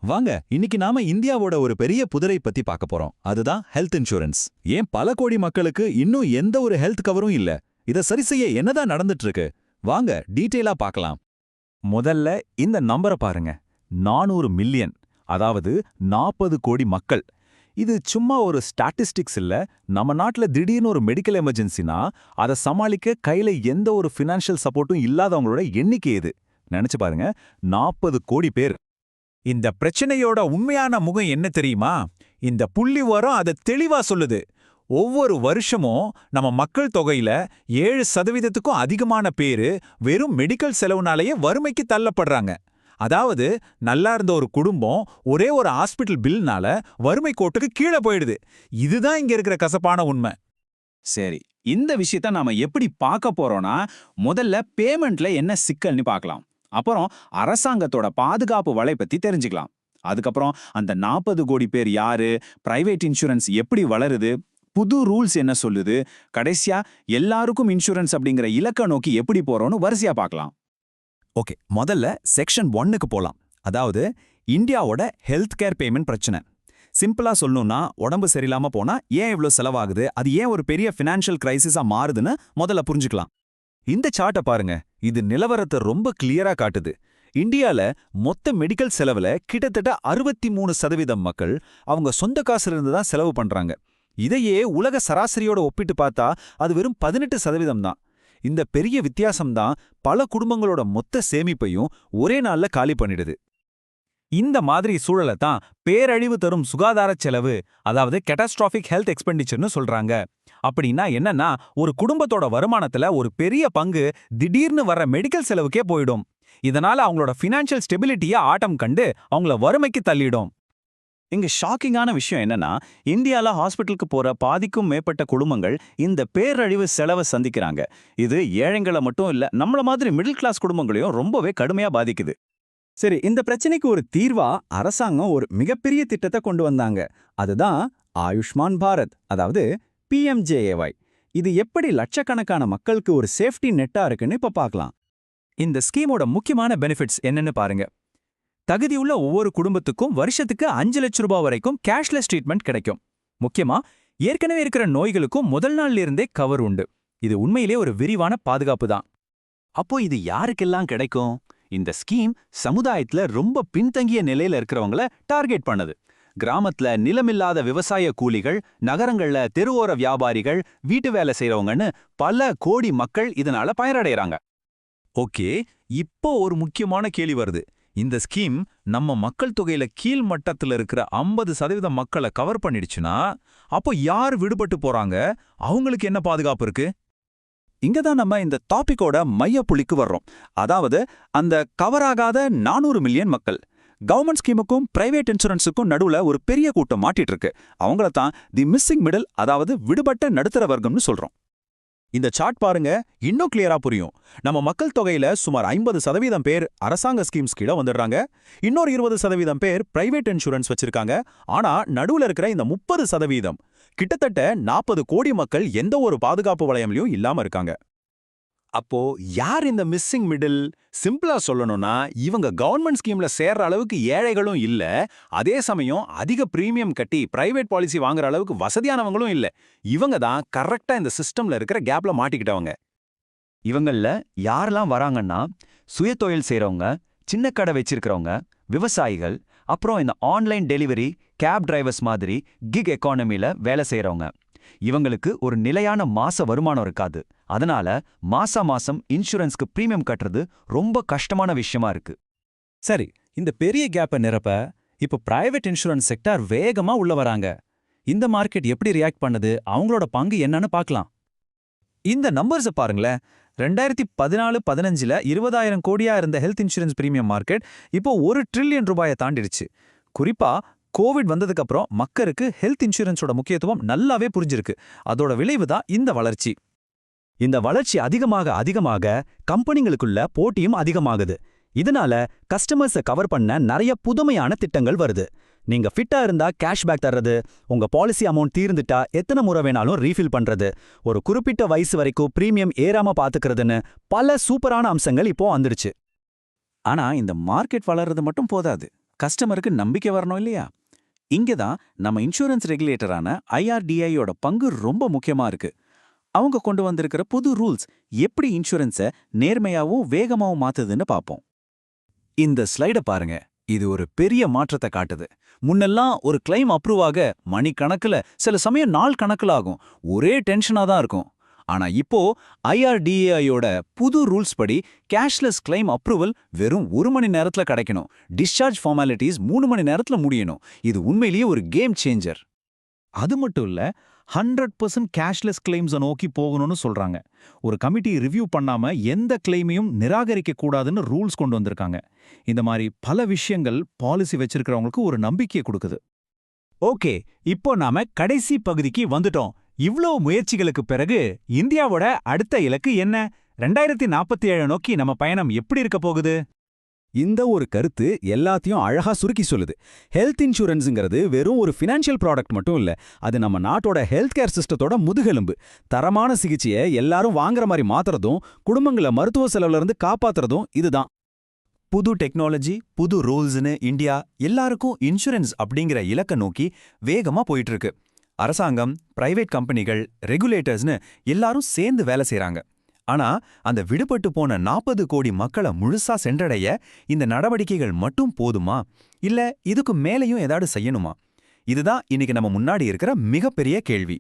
வாங்க இன்னைக்கு நாம இந்தியாவோட ஒரு பெரிய புதிரை பத்தி பார்க்க போறோம். அதுதான் ஹெல்த் இன்சூரன்ஸ். ஏன் பல கோடி மக்களுக்கு இன்னும் எந்த ஒரு ஹெல்த் கவரும் இல்ல? இத சரி செய்ய என்னதான் நடந்துட்டு இருக்கு? வாங்க டீட்டெயிலா பார்க்கலாம். முதல்ல இந்த நம்பரை பாருங்க. 400 மில்லியன், அதாவது 40 கோடி மக்கள். இது சும்மா ஒரு ஸ்டாட்டிஸ்டிக்ஸ் இல்ல. நம்ம நாட்டுல திடீர்னு ஒரு மெடிக்கல் எமர்ஜென்சினா அதை சமாளிக்க கையில எந்த ஒரு ஃபினான்ஷியல் சப்போர்ட்டும் இல்லாதவங்களோட எண்ணிக்கை இது. நினைச்சு பாருங்க, 40 கோடி பேர். இந்த பிரச்சனையோட உண்மையான முகம் என்ன தெரியுமா? இந்த புள்ளிவிவரம் அதை தெளிவா சொல்லுது. ஒவ்வொரு வருஷமும் நம்ம மக்கள் தொகையில 7%க்கும் அதிகமான பேரு வெறும் மெடிக்கல் செலவுனாலேயே வறுமைக்கு தள்ளப்படுறாங்க. அதாவது நல்லா இருந்த ஒரு குடும்பம் ஒரே ஒரு ஹாஸ்பிட்டல் பில்னால வறுமை கோட்டுக்கு கீழே போயிடுது. இதுதான் இங்க இருக்கிற கசப்பான உண்மை. சரி, இந்த விஷயத்த நாம எப்படி பார்க்க போறோம்னா, முதல்ல பேமெண்ட்ல என்ன சிக்கல்னு பார்க்கலாம். அப்புறம் அரசாங்கத்தோட பாதுகாப்பு வலை பத்தி தெரிஞ்சுக்கலாம். அதுக்கப்புறம் அந்த 40 கோடி பேர் யாரு, பிரைவேட் இன்சூரன்ஸ் எப்படி வளருது, புது ரூல்ஸ் என்ன சொல்லுது, கடைசியா எல்லாருக்கும் இன்சூரன்ஸ் அப்படிங்கிற இலக்க நோக்கி எப்படி போறோம்னு வரிசையா பார்க்கலாம். ஓகே, முதல்ல செக்ஷன் 1க்கு போலாம். அதாவது இந்தியாவோட ஹெல்த் கேர் பேமெண்ட் பிரச்சனை. சிம்பிளா சொல்லணும்னா, உடம்பு சரியில்லாம போனா ஏன் இவ்ளோ செலவாகுது, அது ஏன் ஒரு பெரிய ஃபினான்ஷியல் கிரைசிஸா மாறுதுன்னு முதல்ல புரிஞ்சுக்கலாம். இந்த சார்ட்டை பாருங்க, இது நிலவரத்தை ரொம்ப கிளியரா காட்டுது. இந்தியால மொத்த மெடிக்கல் செலவுல கிட்டத்தட்ட 63% மக்கள் அவங்க சொந்த காசுல இருந்து தான் செலவு பண்றாங்க. இதையே உலக சராசரியோட ஒப்பிட்டு பார்த்தா அது வெறும் 18% தான். இந்த பெரிய வித்தியாசம் தான் பல குடும்பங்களோட மொத்த சேமிப்பையும் ஒரே நாள்ல காலி பண்ணிடுது. இந்த மாதிரி சூழலை தான் பேரழிவு தரும் சுகாதார செலவு, அதாவது கேட்டாஸ்ட்ராஃபிக் ஹெல்த் எக்ஸ்பெண்டிச்சர்னு சொல்றாங்க. அப்படின்னா என்னன்னா, ஒரு குடும்பத்தோட வருமானத்துல ஒரு பெரிய பங்கு திடீர்னு வர்ற மெடிக்கல் செலவுக்கே போயிடும். இதனால அவங்களோட ஃபினான்ஷியல் ஸ்டெபிலிட்டியை ஆட்டம் கண்டு அவங்கள வறுமைக்கு தள்ளிடும். இங்க ஷாக்கிங்கான விஷயம் என்னன்னா, இந்தியால ஹாஸ்பிட்டலுக்கு போற பாதிக்கும் மேற்பட்ட குடும்பங்கள் இந்த பேரழிவு செலவை சந்திக்கிறாங்க. இது ஏழைங்களை மட்டும் இல்ல, நம்மள மாதிரி மிடில் கிளாஸ் குடும்பங்களையும் ரொம்பவே கடுமையா பாதிக்குது. சரி, இந்த பிரச்சனைக்கு ஒரு தீர்வா அரசாங்கம் ஒரு மிகப்பெரிய திட்டத்தை கொண்டு வந்தாங்க. அதுதான் ஆயுஷ்மான் பாரத், அதாவது PMJAY. இது எப்படி லட்சக்கணக்கான மக்களுக்கு ஒரு சேஃப்டி நெட்டா இருக்குன்னு இப்ப பார்க்கலாம். இந்த ஸ்கீமோட முக்கியமான பெனிஃபிட்ஸ் என்னன்னு பாருங்க. தகுதியுள்ள ஒவ்வொரு குடும்பத்துக்கும் வருஷத்துக்கு 5 லட்சம் ரூபாய் வரைக்கும் கேஷ்லெஸ் ட்ரீட்மெண்ட் கிடைக்கும். முக்கியமா ஏற்கனவே இருக்கிற நோய்களுக்கும் முதல் நாள்ல இருந்தே கவர் உண்டு. இது உண்மையிலே ஒரு விரிவான பாதுகாப்பு தான். அப்போ இது யாருக்கெல்லாம் கிடைக்கும்? இந்த ஸ்கீம் சமுதாயத்துல ரொம்ப பின்தங்கிய நிலையில இருக்கிறவங்கள டார்கெட் பண்ணுது. கிராமத்துல நிலமில்லாத விவசாய கூலிகள், நகரங்கள்ல தெருவோர வியாபாரிகள், வீட்டு வேலை செய்யறவங்கன்னு பல கோடி மக்கள் இதனால பயனடைறாங்க. ஓகே, இப்போ ஒரு முக்கியமான கேள்வி வருது. இந்த ஸ்கீம் நம்ம மக்கள் தொகையில கீழ் மட்டத்துல இருக்கிற 50% மக்களை கவர் பண்ணிடுச்சுன்னா, அப்போ யார் விடுபட்டு போறாங்க? அவங்களுக்கு என்ன பாதுகாப்பு இருக்கு? இங்கதான் நம்ம இந்த டாபிக்கோட மையப்புள்ளிக்கு வர்றோம். அதாவது அந்த கவராகாத 400 மில்லியன் மக்கள். கவர்மெண்ட் ஸ்கீமுக்கும் பிரைவேட் இன்சூரன்ஸுக்கும் நடுவுல ஒரு பெரிய கூட்டம் மாட்டிட்டு இருக்கு. அவங்கள தான் தி மிஸ்ஸிங் மிடில், அதாவது விடுபட்ட நடுத்தர வர்க்கம்னு சொல்றோம். இந்த சார்ட் பாருங்க, இன்னும் கிளியரா புரியும். நம்ம மக்கள் தொகையில சுமார் 50% பேர் அரசாங்க ஸ்கீம்ஸ் கீழ வந்துடுறாங்க. இன்னொரு 20% பேர் பிரைவேட் இன்சூரன்ஸ் வச்சிருக்காங்க. ஆனா நடுவுல இருக்கிற இந்த 30%, கிட்டத்தட்ட 40 கோடி மக்கள் எந்த ஒரு பாதுகாப்பு வளையம்லயும் இல்லாம இருக்காங்க. அப்போ யார் இந்த மிஸ்ஸிங் மிடில்? சிம்பிளா சொல்லணும்னா, இவங்க கவர்மெண்ட் ஸ்கீம்ல சேர்ற அளவுக்கு ஏழைகளும் இல்ல, அதே சமயம் அதிக பிரீமியம் கட்டி பிரைவேட் பாலிசி வாங்குற அளவுக்கு வசதியானவங்களும் இல்ல. இவங்க தான் கரெக்டா இந்த சிஸ்டம்ல இருக்கிற கேப்ல மாட்டிக்கிட்டவங்க. இவங்கள யாரெல்லாம் வராங்கன்னா, சுயதொழில் செய்றவங்க, சின்ன கடை வச்சிருக்கிறவங்க, விவசாயிகள், அப்புறம் இந்த ஆன்லைன் டெலிவரி, கேப் டிரைவர்ஸ் மாதிரி கிக் எக்கானமில வேலை செய்றவங்க. இவங்களுக்கு ஒரு நிலையான மாச வருமானம் இருக்காது. அதனால மாசம் இன்சூரன்ஸ்க்கு பிரீமியம் கட்டுறது ரொம்ப கஷ்டமான விஷயமா இருக்கு. சரி, இந்த பெரிய கேப்பை நிரப்ப இப்ப பிரைவேட் இன்சூரன்ஸ் செக்டார் வேகமா உள்ள வராங்க. இந்த மார்க்கெட் எப்படி ரியாக்ட் பண்ணுது, அவங்களோட பங்கு என்னன்னு பார்க்கலாம். இந்த நம்பர்ஸை பாருங்களேன். 2014-15ல 20,000 கோடியா இருந்த ஹெல்த் இன்சூரன்ஸ் பிரீமியம் மார்க்கெட் இப்போ 1 ட்ரில்லியன் ரூபாயை தாண்டிடுச்சு. குறிப்பா கோவிட் வந்ததுக்கு அப்புறம் மக்களுக்கு ஹெல்த் இன்சூரன்ஸோட முக்கியத்துவம் நல்லாவே புரிஞ்சிருக்கு. அதோட விளைவு தான் இந்த வளர்ச்சி. இந்த வளர்ச்சி அதிகமாக கம்பெனிகளுக்குள்ள போட்டியும் அதிகமாகுது. இதனால கஸ்டமர்ஸை கவர் பண்ண நிறைய புதுமையான திட்டங்கள் வருது. நீங்க ஃபிட்டா இருந்தா கேஷ்பேக் தர்றது, உங்க பாலிசி அமௌண்ட் தீர்ந்துட்டா எத்தனை முறை வேணாலும் ரீஃபில் பண்றது, ஒரு குறிப்பிட்ட வயசு வரைக்கும் பிரீமியம் ஏறாம பாத்துக்கிறதுன்னு பல சூப்பரான அம்சங்கள் இப்போ வந்துடுச்சு. ஆனா இந்த மார்க்கெட் வளர்றது மட்டும் போதாது. கஸ்டமருக்கு நம்பிக்கை வரணும் இல்லையா? இங்க தான் நம்ம இன்சூரன்ஸ் ரெகுலேட்டரான IRDAயோட பங்கு ரொம்ப முக்கியமா இருக்கு. அவங்க கொண்டு வந்திருக்கிற புது ரூல்ஸ் எப்படி இன்சூரன்ஸை நேர்மையாவும் வேகமாவும் மாத்துதுன்னு பார்ப்போம். இந்த ஸ்லைட பாருங்க. இது ஒரு பெரிய மாற்றத்தை காட்டுது. முன்னெல்லாம் ஒரு கிளைம் அப்ரூவ் ஆக மணிக்கணக்குல, சில சமயம் நாள் கணக்குல ஆகும். ஒரே டென்ஷனா தான் இருக்கும். ஆனா இப்போ IRDAயோட புது ரூல்ஸ் படி கேஷ்லெஸ் கிளைம் அப்ரூவல் வெறும் 1 மணி நேரத்துல கிடைக்கணும். டிஸ்சார்ஜ் ஃபார்மாலிட்டிஸ் 3 மணி நேரத்துல முடியணும். இது உண்மையிலேயே ஒரு கேம் சேஞ்சர். அது மட்டும் இல்ல, 100% கேஷ்லெஸ் கிளைம்ஸை நோக்கி போகணும்னு சொல்றாங்க. ஒரு கமிட்டி ரிவ்யூ பண்ணாம எந்த கிளைமையும் நிராகரிக்க கூடாதுன்னு ரூல்ஸ் கொண்டு வந்திருக்காங்க. இந்த மாதிரி பல விஷயங்கள் பாலிசி வச்சிருக்கிறவங்களுக்கு ஒரு நம்பிக்கையை கொடுக்குது. ஓகே, இப்போ நாம கடைசி பகுதிக்கு வந்துட்டோம். இவ்ளோ முயற்சிகளுக்கு பிறகு இந்தியாவோட அடுத்த இலக்கு என்ன? 2047 நோக்கி நம்ம பயணம் எப்படி இருக்க போகுது? இந்த ஒரு கருத்து எல்லாத்தையும் அழகா சுருக்கி சொல்லுது. ஹெல்த் இன்சூரன்ஸுங்கிறது வெறும் ஒரு ஃபினான்ஷியல் ப்ராடக்ட் மட்டும் இல்ல. அது நம்ம நாட்டோட ஹெல்த் கேர் சிஸ்டத்தோட முதுகெலும்பு. தரமான சிகிச்சையை எல்லாரும் வாங்குற மாதிரி மாத்துறதும், குடும்பங்களை மருத்துவ செலவுல இருந்து காப்பாத்துறதும் இதுதான். புது டெக்னாலஜி, புது ரூல்ஸ்னு இந்தியா எல்லாருக்கும் இன்சூரன்ஸ் அப்படிங்கிற இலக்க நோக்கி வேகமா போயிட்டு இருக்கு. அரசாங்கம், பிரைவேட் கம்பெனிகள், ரெகுலேட்டர்ஸ்னு எல்லாரும் சேர்ந்து வேலை செய்றாங்க. ஆனா அந்த விடுபட்டு போன 40 கோடி மக்களை முழுசா சென்றடைய இந்த நடவடிக்கைகள் மட்டும் போதுமா? இல்ல இதுக்கு மேலேயும் ஏதாவது செய்யணுமா? இதுதான் இன்னைக்கு நம்ம முன்னாடி இருக்கிற மிகப்பெரிய கேள்வி.